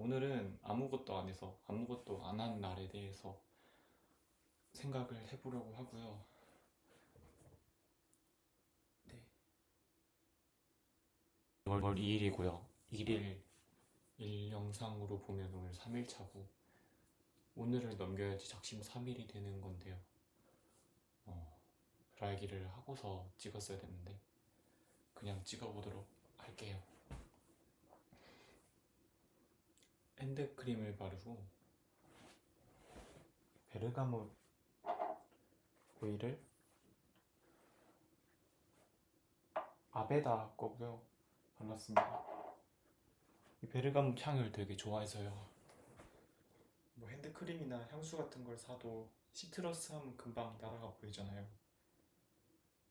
오늘은 아무것도 안 해서 아무것도 안 한 날에 대해서 생각을 해보려고 하고요. 네. 2월 2일이고요. 1일 영상으로 보면 오늘 3일차고 오늘을 넘겨야지 작심 3일이 되는 건데요. 드라이기를 하고서 찍었어야 됐는데 그냥 찍어보도록 할게요. 핸드크림을 바르고 베르가못 오일을 아베다 거고요. 발랐습니다. 이 베르가못 향을 되게 좋아해서요. 뭐 핸드크림이나 향수 같은 걸 사도 시트러스 하면 금방 날아가 보이잖아요.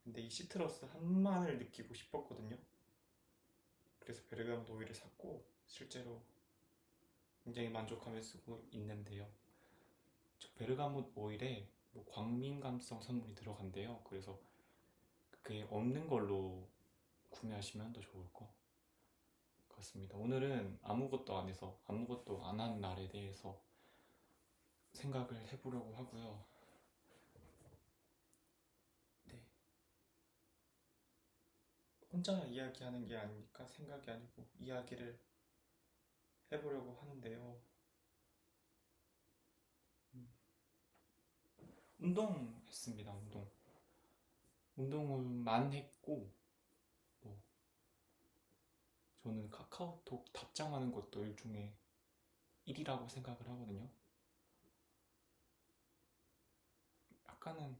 근데 이 시트러스 향만을 느끼고 싶었거든요. 그래서 베르가못 오일을 샀고 실제로 굉장히 만족하며 쓰고 있는데요. 저 베르가못 오일에 뭐 광민감성 성분이 들어간대요. 그래서 그게 없는 걸로 구매하시면 더 좋을 것 같습니다. 오늘은 아무것도 안 해서 아무것도 안 한 날에 대해서 생각을 해보려고 하고요. 네. 혼자 이야기하는 게 아니니까 생각이 아니고 이야기를 해보려고 하는데요. 운동했습니다. 운동을만 했고 뭐 저는 카카오톡 답장하는 것도 일종의 일이라고 생각을 하거든요. 약간은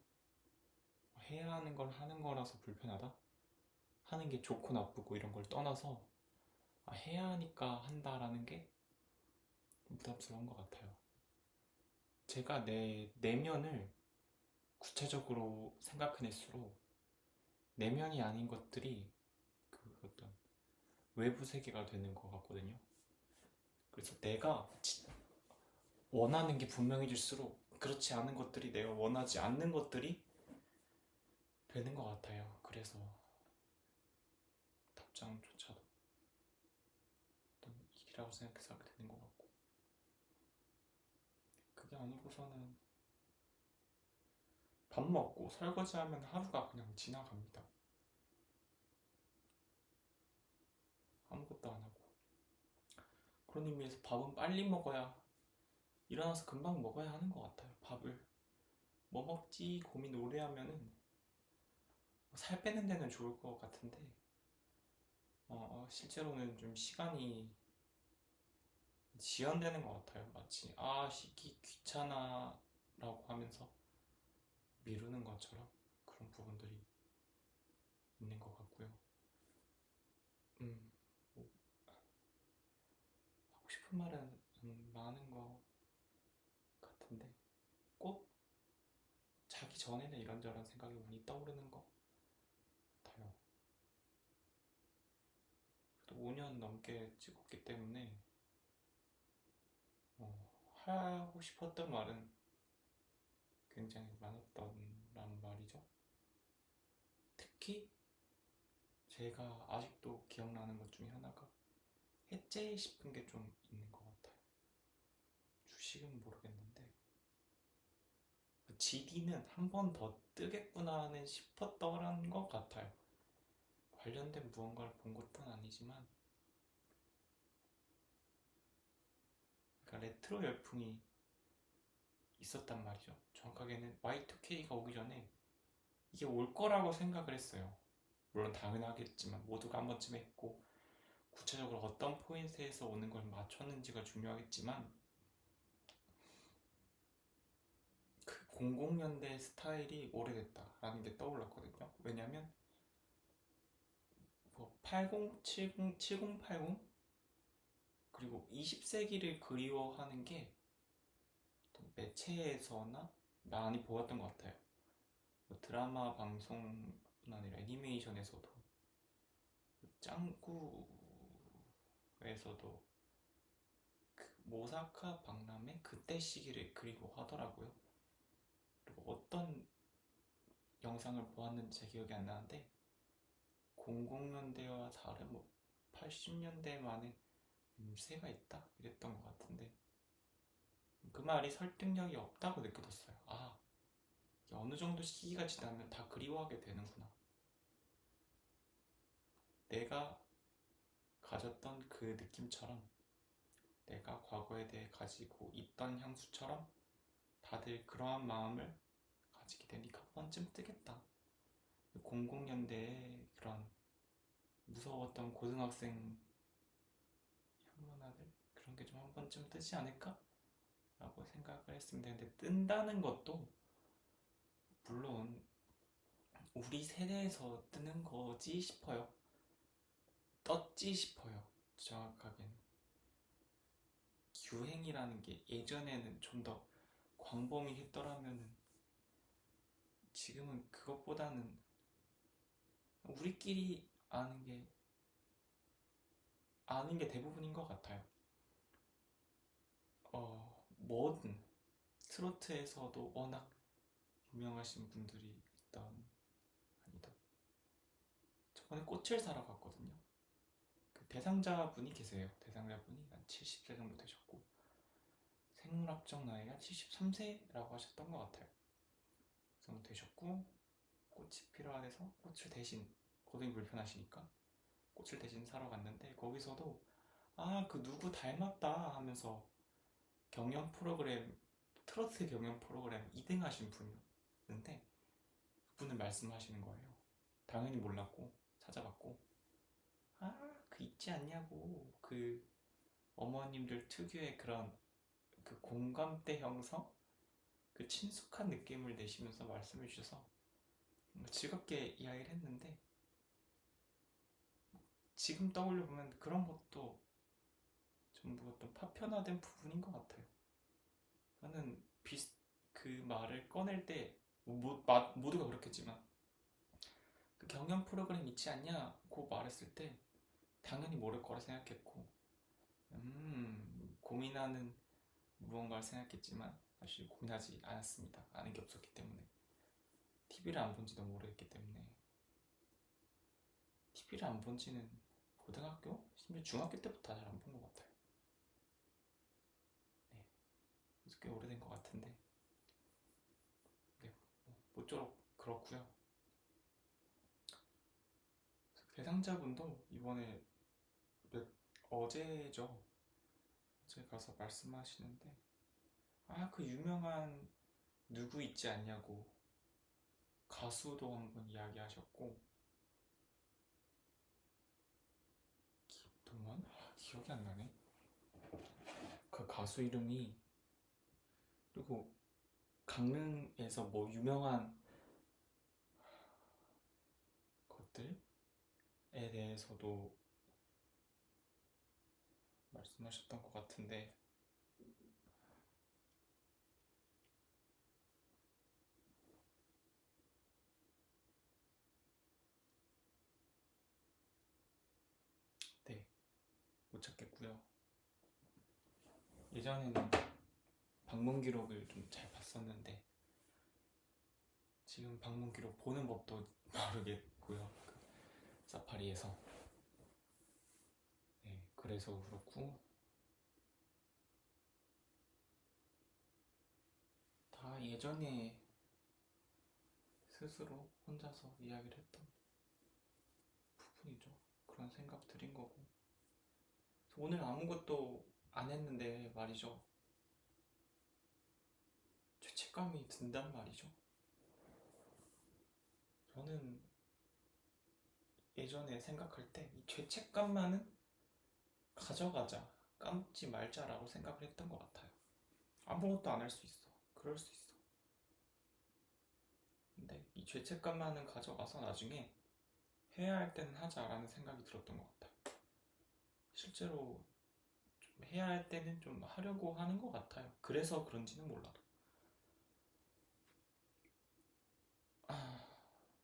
해야 하는 걸 하는 거라서 불편하다? 하는 게 좋고 나쁘고 이런 걸 떠나서 해야 하니까 한다라는 게 부담스러운 것 같아요. 제가 내 내면을 구체적으로 생각해낼수록 내면이 아닌 것들이 그 어떤 외부 세계가 되는 것 같거든요. 그래서 내가 원하는 게 분명해질수록 그렇지 않은 것들이 내가 원하지 않는 것들이 되는 것 같아요. 그래서 답장조차도 어떤 일이라고 생각해서 하게 되는 것 같고 그게 아니고서는 밥 먹고 설거지하면 하루가 그냥 지나갑니다. 아무것도 안 하고 그런 의미에서 밥은 빨리 먹어야 일어나서 금방 먹어야 하는 것 같아요. 밥을 뭐 먹지 고민 오래 하면은 살 빼는 데는 좋을 것 같은데 실제로는 좀 시간이 지연되는 것 같아요. 마치 씻기 귀찮아 라고 하면서 미루는 것처럼 그런 부분들이 있는 것 같고요. 뭐 하고 싶은 말은 많은 것 같은데 꼭 자기 전에는 이런저런 생각이 많이 떠오르는 것 같아요. 또 5년 넘게 찍었기 때문에 하고 싶었던 말은 굉장히 많았던 말이죠. 특히 제가 아직도 기억나는 것 중에 하나가 해제 싶은 게 좀 있는 것 같아요. 주식은 모르겠는데 GD는 한 번 더 뜨겠구나는 싶었던 것 같아요. 관련된 무언가를 본 것은 아니지만 그러니까 레트로 열풍이 있었단 말이죠. 정확하게는 Y2K가 오기 전에 이게 올 거라고 생각을 했어요. 물론 당연하겠지만 모두가 한 번쯤 했고 구체적으로 어떤 포인트에서 오는 걸 맞췄는지가 중요하겠지만 그 00년대 스타일이 오래됐다라는 게 떠올랐거든요. 왜냐면 뭐 80, 70, 7080 그리고 20세기를 그리워하는 게 매체에서나 많이 보았던 것 같아요. 뭐 드라마 방송뿐 아니라 애니메이션에서도 짱구에서도 그 모사카 박람회 그때 시기를 그리고 하더라고요. 그리고 어떤 영상을 보았는지 제 기억이 안 나는데 00년대와 다른 뭐 80년대 만에 새가 있다 이랬던 것 말이 설득력이 없다고 느껴졌어요. 아, 어느 정도 시기가 지나면 다 그리워하게 되는구나. 내가 가졌던 그 느낌처럼, 내가 과거에 대해 가지고 있던 향수처럼 다들 그러한 마음을 가지게 되니까 한 번쯤 뜨겠다. 00년대에 그런 무서웠던 고등학생 향문화들, 그런 게 좀 한 번쯤 뜨지 않을까? 라고 생각을 했습니다. 근데 뜬다는 것도 물론 우리 세대에서 뜨는 거지 싶어요. 떴지 싶어요. 정확하게는. 유행이라는 게 예전에는 좀 더 광범위했더라면은 지금은 그것보다는 우리끼리 아는 게 대부분인 것 같아요. 뭐든 트로트에서도 워낙 유명하신 분들이 있던 아니다. 저번에 꽃을 사러 갔거든요. 그 대상자분이 계세요. 대상자분이 한 70세 정도 되셨고 생물학적 나이가 73세라고 하셨던 것 같아요. 그 정도 되셨고 꽃이 필요해서 꽃을 대신 거동이 불편하시니까 꽃을 대신 사러 갔는데 거기서도 그 누구 닮았다 하면서 경연 프로그램 트로트 경연 프로그램 2등 하신 분이었는데 그분을 말씀하시는 거예요. 당연히 몰랐고 찾아봤고 그 있지 않냐고 그 어머님들 특유의 그런 그 공감대 형성 그 친숙한 느낌을 내시면서 말씀해 주셔서 즐겁게 이야기를 했는데 지금 떠올려 보면 그런 것도 전부 어떤 파편화된 부분인 것 같아요. 저는 그 말을 꺼낼 때 모두가 그렇겠지만 그 경연 프로그램 있지 않냐고 말했을 때 당연히 모를 거라 생각했고 고민하는 무언가를 생각했지만 사실 고민하지 않았습니다. 아는 게 없었기 때문에 TV를 안 본지도 모르겠기 때문에 TV를 안 본지는 고등학교? 심지어 중학교 때부터 잘 안 본 것 같아요. 네, 그래서 꽤 오래된 것 같은데 네, 모쪼록 그렇고요. 대상자분도 이번에 어제죠. 어제 가서 말씀하시는데 그 유명한 누구 있지 않냐고 가수도 한번 이야기하셨고 김동완? 기억이 안 나네. 그 가수 이름이 그리고 강릉에서 뭐 유명한 것들에 대해서도 말씀하셨던 것 같은데 네, 못 찾겠고요. 예전에는 방문 기록을 좀 잘 봤었는데 지금 방문 기록 보는 법도 모르겠고요. 그 사파리에서 네, 그래서 그렇고 다 예전에 스스로 혼자서 이야기를 했던 부분이죠. 그런 생각 들인 거고 오늘 아무것도 안 했는데 말이죠. 죄책감이 든단 말이죠. 저는 예전에 생각할 때 이 죄책감만은 가져가자, 까먹지 말자라고 생각을 했던 것 같아요. 아무것도 안 할 수 있어. 그럴 수 있어. 근데 이 죄책감만은 가져가서 나중에 해야 할 때는 하자라는 생각이 들었던 것 같아요. 실제로 좀 해야 할 때는 좀 하려고 하는 것 같아요. 그래서 그런지는 몰라도.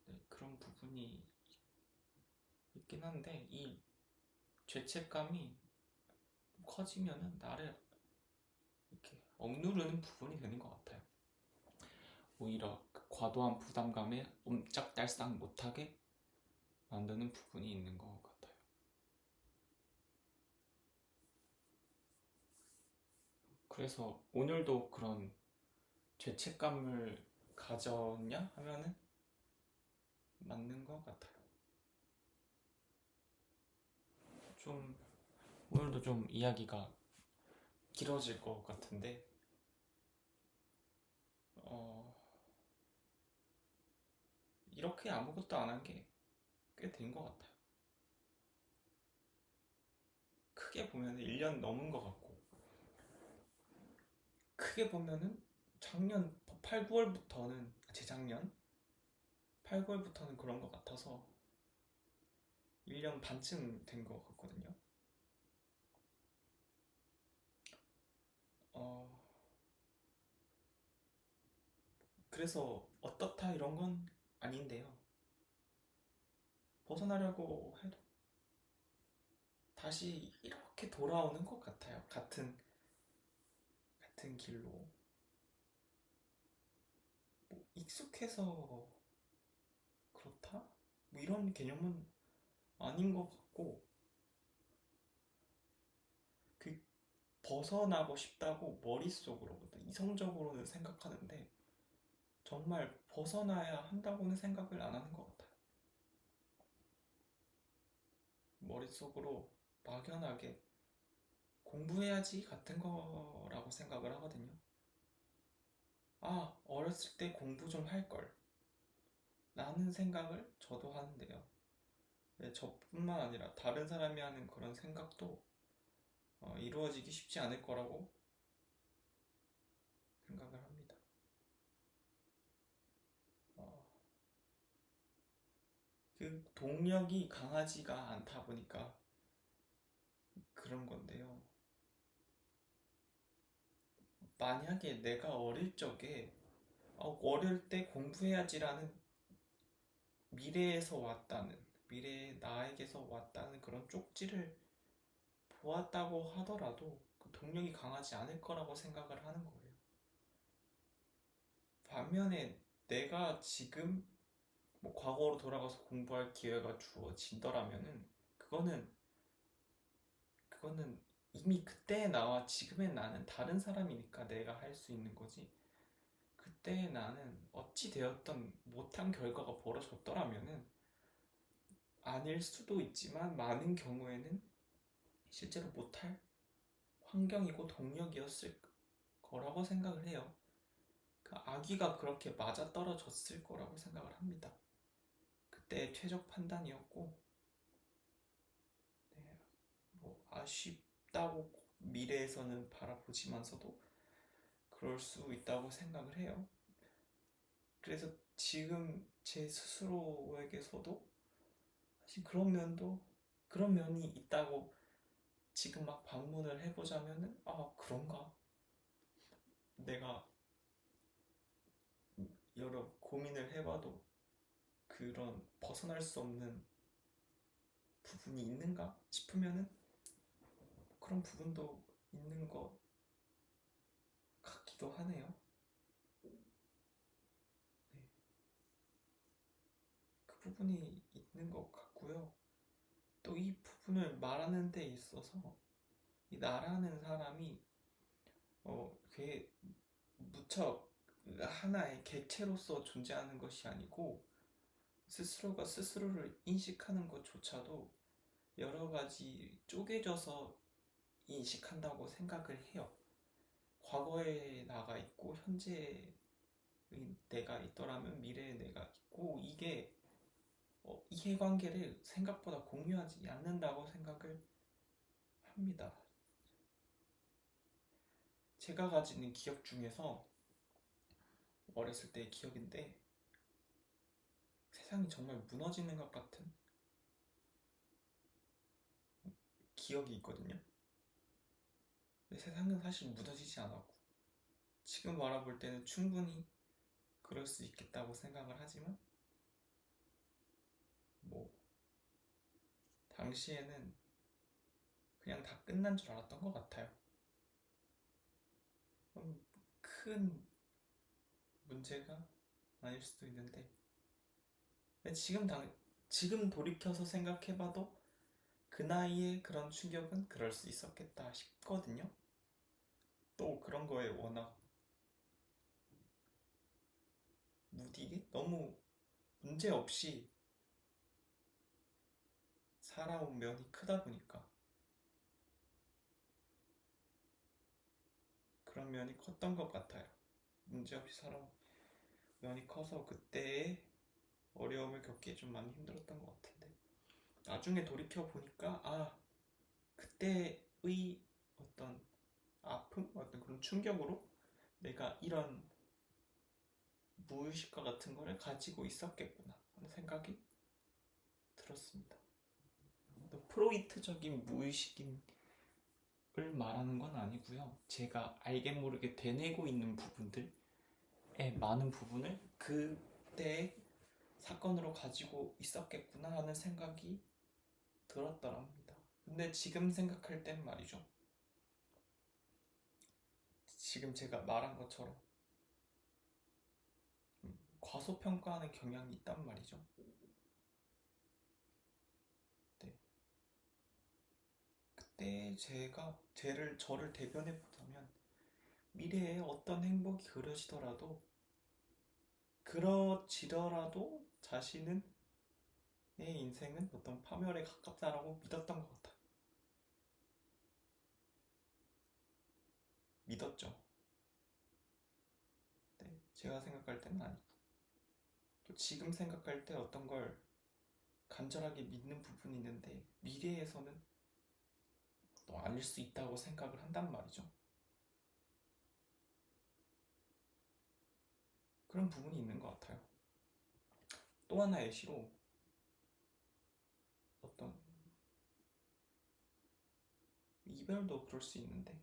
네, 그런 부분이 있긴 한데 이 죄책감이 커지면은 나를 이렇게 억누르는 부분이 되는 것 같아요. 오히려 그 과도한 부담감에 옴짝달싹 못하게 만드는 부분이 있는 것 같아요. 그래서 오늘도 그런 죄책감을 가졌냐 하면은 맞는 것 같아요. 좀 오늘도 좀 이야기가 길어질 것 같은데 어, 이렇게 아무것도 안 한 게 꽤 된 것 같아요. 크게 보면 1년 넘은 것 같고 크게 보면은 작년 8, 9월부터는 재작년 8, 9월부터는 그런 것 같아서 1년 반쯤 된 것 같거든요. 어, 그래서 어떻다 이런 건 아닌데요. 벗어나려고 해도 다시 이렇게 돌아오는 것 같아요. 같은 길로. 뭐 익숙해서 그렇다? 뭐 이런 개념은 아닌 것 같고, 그 벗어나고 싶다고 머릿속으로, 이성적으로는 생각하는데, 정말 벗어나야 한다고는 생각을 안 하는 것 같아요. 머릿속으로 막연하게 공부해야지 같은 거라고 생각을 하거든요. 아, 어렸을 때 공부 좀 할 걸. 라는 생각을 저도 하는데요. 네, 저뿐만 아니라 다른 사람이 하는 그런 생각도 이루어지기 쉽지 않을 거라고 생각을 합니다. 어, 그 동력이 강하지가 않다 보니까 그런 건데요. 만약에 내가 어릴 적에 어릴 때 공부해야지라는 미래에서 왔다는 미래의 나에게서 왔다는 그런 쪽지를 보았다고 하더라도 그 동력이 강하지 않을 거라고 생각을 하는 거예요. 반면에 내가 지금 뭐 과거로 돌아가서 공부할 기회가 주어진다라면은 그거는 그거는 이미 그때의 나와 지금의 나는 다른 사람이니까 내가 할 수 있는 거지. 그때의 나는 어찌 되었던 못한 결과가 벌어졌더라면은 아닐 수도 있지만 많은 경우에는 실제로 못할 환경이고 동력이었을 거라고 생각을 해요. 그 아기가 그렇게 맞아떨어졌을 거라고 생각을 합니다. 그때의 최적 판단이었고, 네, 뭐 아쉽다고 미래에서는 바라보지만서도 그럴 수 있다고 생각을 해요. 그래서 지금 제 스스로에게서도 사실 그런 면이 있다고 지금 막 방문을 해보자면은 그런가? 내가 여러 고민을 해봐도 그런 벗어날 수 없는 부분이 있는가 싶으면은 그런 부분도 있는 것 같기도 하네요. 네. 그 부분이 있는 것 같고요. 또 이 부분을 말하는 데 있어서 이 나라는 사람이 그게 무척 하나의 객체로서 존재하는 것이 아니고 스스로가 스스로를 인식하는 것조차도 여러 가지 쪼개져서 인식한다고 생각을 해요. 과거의 나가 있고 현재의 내가 있더라면 미래의 내가 있고 이게 이해관계를 생각보다 공유하지 않는다고 생각을 합니다. 제가 가지는 기억 중에서 어렸을 때의 기억인데 세상이 정말 무너지는 것 같은 기억이 있거든요. 근데 세상은 사실 무너지지 않았고 지금 바라볼 때는 충분히 그럴 수 있겠다고 생각을 하지만 뭐 당시에는 그냥 다 끝난 줄 알았던 것 같아요. 큰 문제가 아닐 수도 있는데 지금 돌이켜서 생각해봐도 그 나이에 그런 충격은 그럴 수 있었겠다 싶거든요. 또 그런 거에 워낙 무디게 너무 문제 없이 살아온 면이 크다 보니까 그런 면이 컸던 것 같아요. 문제 없이 살아온 면이 커서 그때의 어려움을 겪기 좀 많이 힘들었던 것 같은데 나중에 돌이켜 보니까 그때의 어떤 아픔, 어떤 그런 충격으로 내가 이런 무의식과 같은 거를 가지고 있었겠구나 하는 생각이 들었습니다. 프로이트적인 무의식을 말하는 건 아니고요. 제가 알게 모르게 되뇌고 있는 부분들의 많은 부분을 그때의 사건으로 가지고 있었겠구나 하는 생각이 들었더랍니다. 근데 지금 생각할 땐 말이죠. 지금 제가 말한 것처럼 과소평가하는 경향이 있단 말이죠. 네. 그때 저를 대변해 보자면 미래에 어떤 행복이 그려지더라도 자신은 내 인생은 어떤 파멸에 가깝다라고 믿었던 것 같아요. 믿었죠. 네, 제가 생각할 때는 아니고 또 지금 생각할 때 어떤 걸 간절하게 믿는 부분이 있는데 미래에서는 또 아닐 수 있다고 생각을 한단 말이죠. 그런 부분이 있는 것 같아요. 또 하나의 시로 어떤 이별도 그럴 수 있는데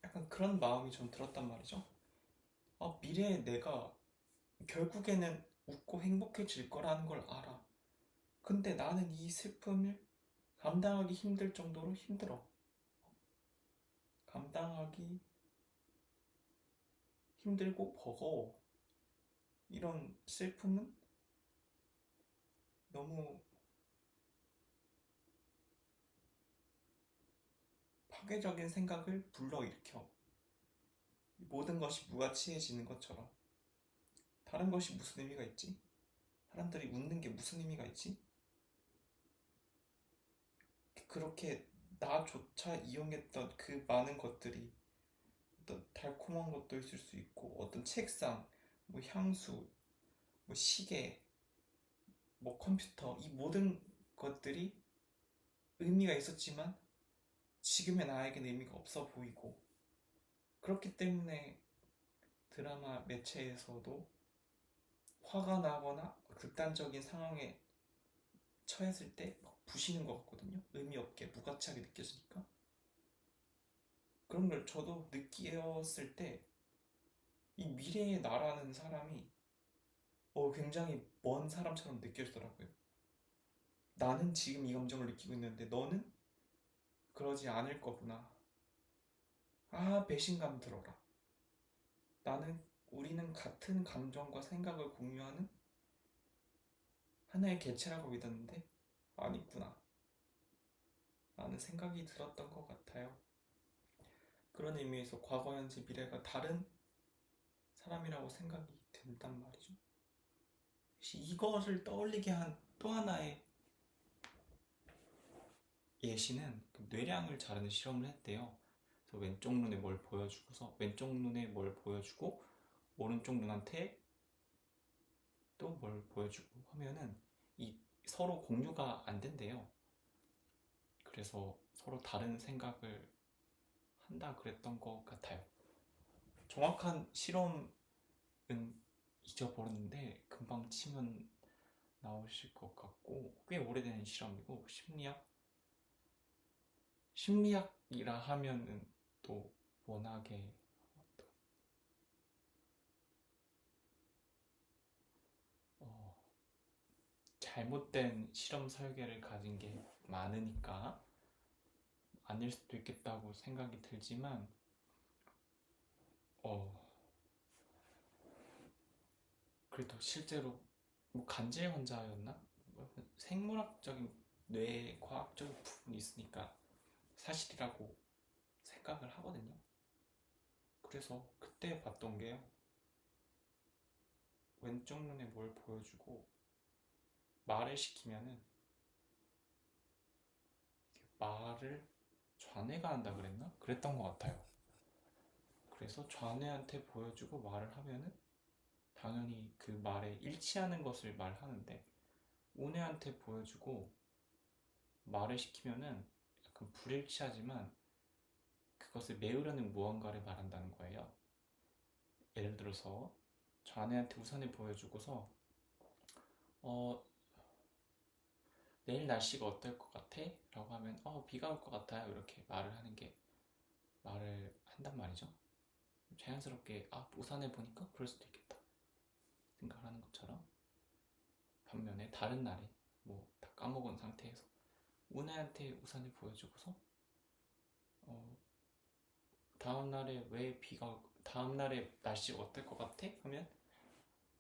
약간 그런 마음이 좀 들었단 말이죠. 미래에 내가 결국에는 웃고 행복해질 거라는 걸 알아. 근데 나는 이 슬픔을 감당하기 힘들 정도로 힘들어. 감당하기 힘들고 버거워. 이런 슬픔은 너무 파괴적인 생각을 불러일으켜. 모든 것이 무가치해지는 것처럼. 다른 것이 무슨 의미가 있지? 사람들이 웃는 게 무슨 의미가 있지? 그렇게 나조차 이용했던 그 많은 것들이 어떤 달콤한 것도 있을 수 있고 어떤 책상, 뭐 향수, 뭐 시계, 뭐 컴퓨터 이 모든 것들이 의미가 있었지만 지금의 나에게는 의미가 없어 보이고 그렇기 때문에 드라마 매체에서도 화가 나거나 극단적인 상황에 처했을 때 막 부시는 것 같거든요. 의미 없게 무가치하게 느껴지니까 그런 걸 저도 느끼었을 때 이 미래의 나라는 사람이 굉장히 먼 사람처럼 느껴지더라고요. 나는 지금 이 감정을 느끼고 있는데 너는 그러지 않을 거구나. 배신감 들어라. 우리는 같은 감정과 생각을 공유하는 하나의 개체라고 믿었는데 아니구나. 라는 생각이 들었던 것 같아요. 그런 의미에서 과거, 현재, 미래가 다른 사람이라고 생각이 된단 말이죠. 이것을 떠올리게 한 또 하나의 예시는 그 뇌량을 자르는 실험을 했대요. 그래서 왼쪽 눈에 뭘 보여주고 오른쪽 눈한테 또 뭘 보여주고 하면은 이 서로 공유가 안 된대요. 그래서 서로 다른 생각을 한다 그랬던 것 같아요. 정확한 실험은 잊어버렸는데 금방 치면 나오실 것 같고 꽤 오래된 실험이고 심리학이라 하면은 또 워낙에 잘못된 실험 설계를 가진 게 많으니까 아닐 수도 있겠다고 생각이 들지만 그래도 실제로 뭐 간질 환자였나? 생물학적인 뇌 과학적인 부분이 있으니까 사실이라고 생각을 하거든요. 그래서 그때 봤던 게요. 왼쪽 눈에 뭘 보여주고 말을 시키면은 말을 좌뇌가 한다 그랬나? 그랬던 것 같아요. 그래서 좌뇌한테 보여주고 말을 하면은 당연히 그 말에 일치하는 것을 말하는데 우뇌한테 보여주고 말을 시키면은 약간 불일치하지만 그것을 메우려는 무언가를 말한다는 거예요. 예를 들어서 좌뇌한테 우산을 보여주고서 내일 날씨가 어떨 것 같아? 라고 하면 비가 올 것 같아요. 이렇게 말을 한단 말이죠. 자연스럽게 우산을 보니까 그럴 수도 있겠다 생각을 하는 것처럼 반면에 다른 날에 뭐 다 까먹은 상태에서 우나한테 우산을 보여주고서 다음 날에 날씨가 어떨 것 같아? 하면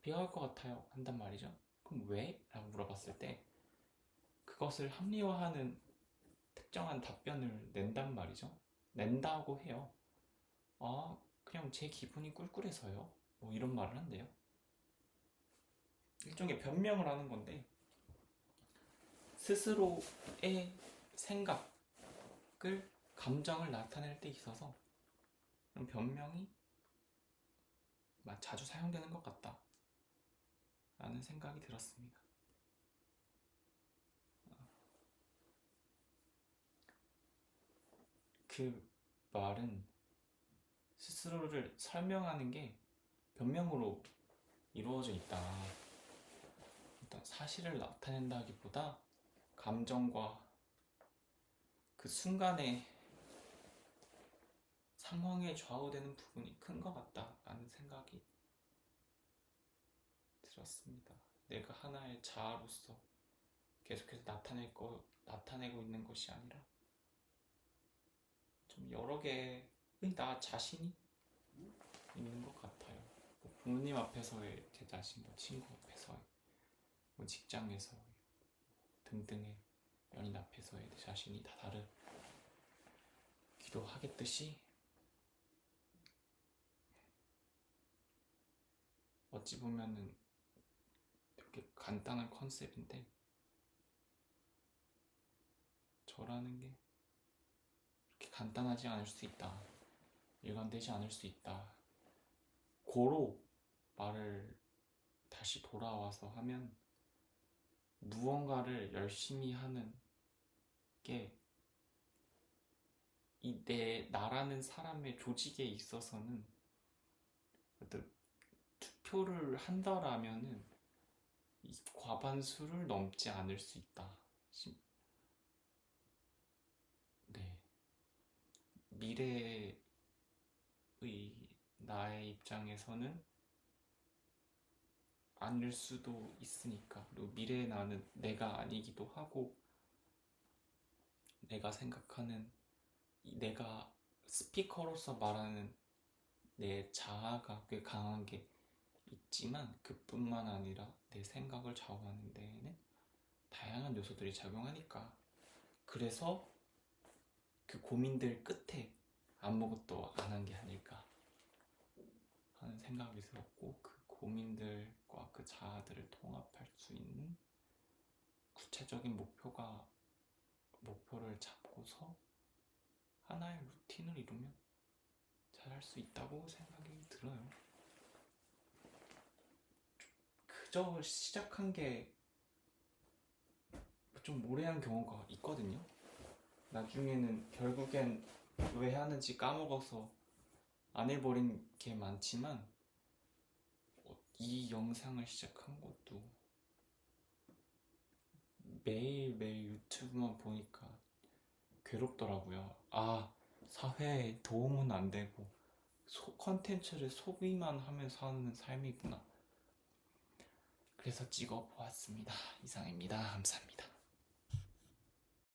비가 올 것 같아요 한단 말이죠. 그럼 왜? 라고 물어봤을 때 그것을 합리화하는 특정한 답변을 낸단 말이죠. 낸다고 해요. 그냥 제 기분이 꿀꿀해서요. 뭐 이런 말을 한대요. 일종의 변명을 하는 건데 스스로의 생각을 감정을 나타낼 때 있어서 그런 변명이 자주 사용되는 것 같다 라는 생각이 들었습니다. 그 말은 스스로를 설명하는 게 변명으로 이루어져 있다. 일단 사실을 나타낸다기보다 감정과 그 순간의 상황에 좌우되는 부분이 큰 것 같다라는 생각이 들었습니다. 내가 하나의 자아로서 계속해서 나타내고 있는 것이 아니라 좀 여러 개의 나 자신이 있는 것 같아요. 뭐 부모님 앞에서의 제 자신, 뭐 친구 앞에서의, 뭐 직장에서의 등등의 연인 앞에서의 내 자신이 다 다르기도 하겠듯이 어찌 보면은 되게 간단한 컨셉인데 저라는 게 그렇게 간단하지 않을 수 있다. 일관되지 않을 수 있다. 고로 말을 다시 돌아와서 하면 무언가를 열심히 하는 게 나라는 사람의 조직에 있어서는 투표를 한다라면은 이 과반수를 넘지 않을 수 있다. 네. 미래의 나의 입장에서는 아닐 수도 있으니까. 그리고 미래의 나는 내가 아니기도 하고 내가 생각하는 내가 스피커로서 말하는 내 자아가 꽤 강한 게 있지만 그뿐만 아니라 내 생각을 좌우하는 데에는 다양한 요소들이 작용하니까 그래서 그 고민들 끝에 아무것도 안 한 게 아닐까 하는 생각이 들었고 그 고민들과 그 자아들을 통합할 수 있는 구체적인 목표를 잡고서 하나의 루틴을 이루면 잘할 수 있다고 생각이 들어요. 그저 시작한 게 좀 모래한 경우가 있거든요. 나중에는 결국엔 왜 하는지 까먹어서 안 해버린 게 많지만 이 영상을 시작한 것도 매일매일 유튜브만 보니까 괴롭더라고요. 사회에 도움은 안 되고 컨텐츠를 소비만 하면서 하는 삶이구나. 그래서 찍어보았습니다. 이상입니다. 감사합니다.